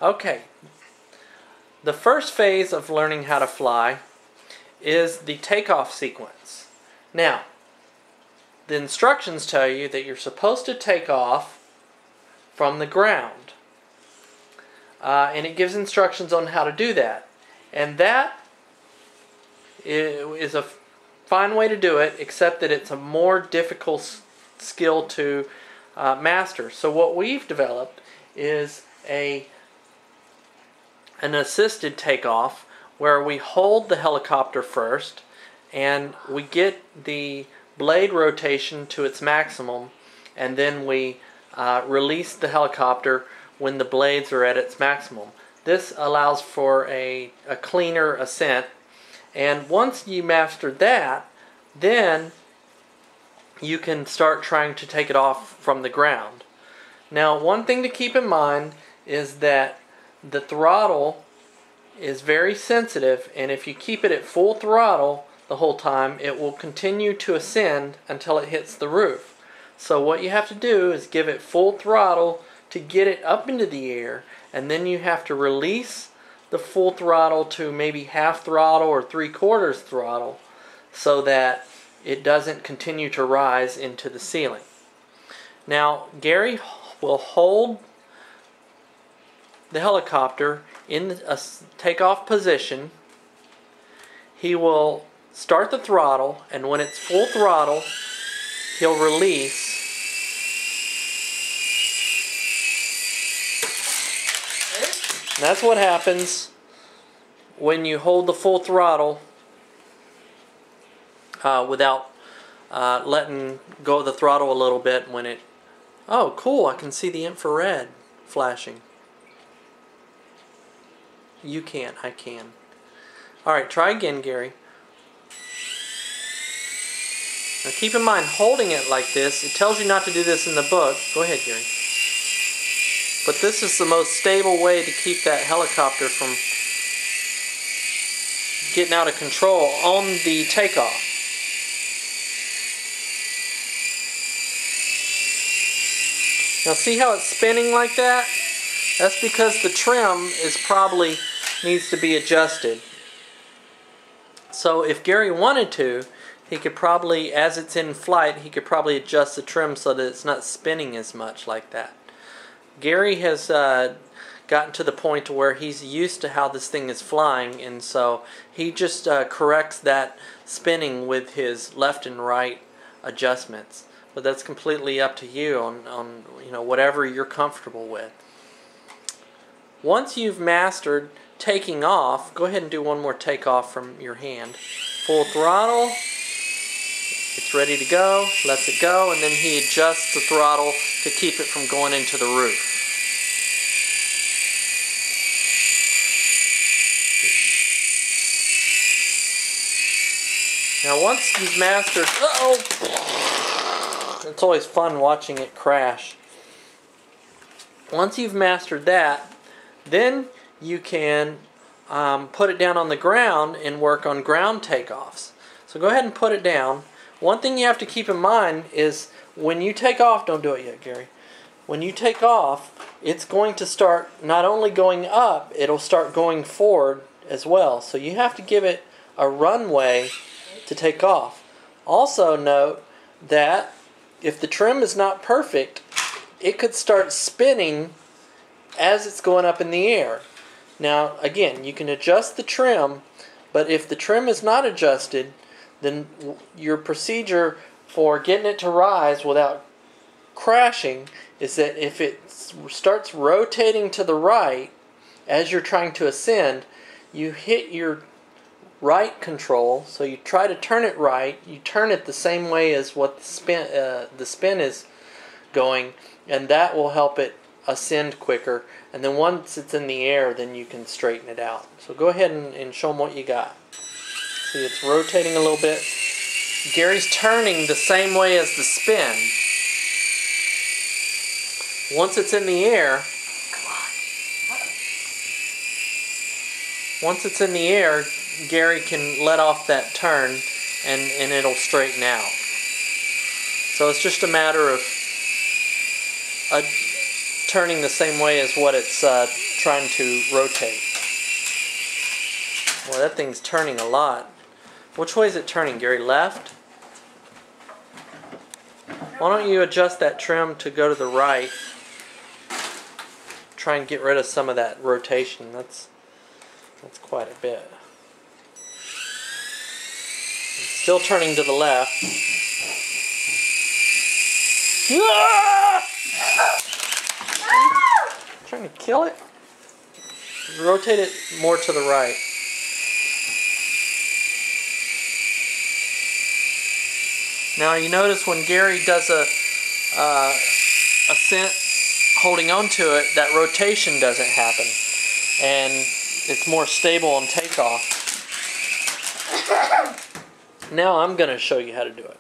Okay, the first phase of learning how to fly is the takeoff sequence. Now, the instructions tell you that you're supposed to take off from the ground. And it gives instructions on how to do that. And that is a fine way to do it, except that it's a more difficult skill to master. So what we've developed is an assisted takeoff where we hold the helicopter first and we get the blade rotation to its maximum, and then we release the helicopter when the blades are at its maximum. This allows for a cleaner ascent, and once you master that, then you can start trying to take it off from the ground. Now, one thing to keep in mind is that the throttle is very sensitive, and if you keep it at full throttle the whole time, it will continue to ascend until it hits the roof. So what you have to do is give it full throttle to get it up into the air, and then you have to release the full throttle to maybe half throttle or 3/4 throttle so that it doesn't continue to rise into the ceiling. Now, Gary will hold the helicopter in a takeoff position. He will start the throttle, and when it's full throttle, he'll release. And that's what happens when you hold the full throttle without letting go of the throttle a little bit when it... Oh, cool, I can see the infrared flashing. You can't, I can. Alright, try again, Gary. Now keep in mind, holding it like this, it tells you not to do this in the book. Go ahead, Gary. But this is the most stable way to keep that helicopter from getting out of control on the takeoff. Now see how it's spinning like that? That's because the trim is probably needs to be adjusted. So if Gary wanted to, he could probably, as it's in flight, he could probably adjust the trim so that it's not spinning as much like that. Gary has gotten to the point to where he's used to how this thing is flying, and so he just corrects that spinning with his left and right adjustments. But that's completely up to you on whatever you're comfortable with. Once you've mastered taking off, go ahead and do one more takeoff from your hand. Full throttle. It's ready to go. Lets it go, and then he adjusts the throttle to keep it from going into the roof. Now once you've mastered... It's always fun watching it crash. Once you've mastered that, then you can put it down on the ground and work on ground takeoffs. So go ahead and put it down. One thing you have to keep in mind is when you take off, don't do it yet, Gary. When you take off, it's going to start not only going up, it'll start going forward as well. So you have to give it a runway to take off. Also note that if the trim is not perfect, it could start spinning as it's going up in the air. Now, again, you can adjust the trim, but if the trim is not adjusted, then your procedure for getting it to rise without crashing is that if it starts rotating to the right as you're trying to ascend, you hit your right control, so you try to turn it right, you turn it the same way as what the spin is going, and that will help it ascend quicker. And then once it's in the air, then you can straighten it out. So go ahead and show them what you got. See, it's rotating a little bit. Gary's turning the same way as the spin. Once it's in the air, Gary can let off that turn and it'll straighten out. So it's just a matter of turning the same way as what it's trying to rotate. Well, that thing's turning a lot. Which way is it turning, Gary? Left? Why don't you adjust that trim to go to the right? Try and get rid of some of that rotation. That's quite a bit. It's still turning to the left. Ah! Trying to kill it? Rotate it more to the right. Now you notice when Gary does a ascent holding onto it, that rotation doesn't happen, and it's more stable on takeoff. Now I'm going to show you how to do it.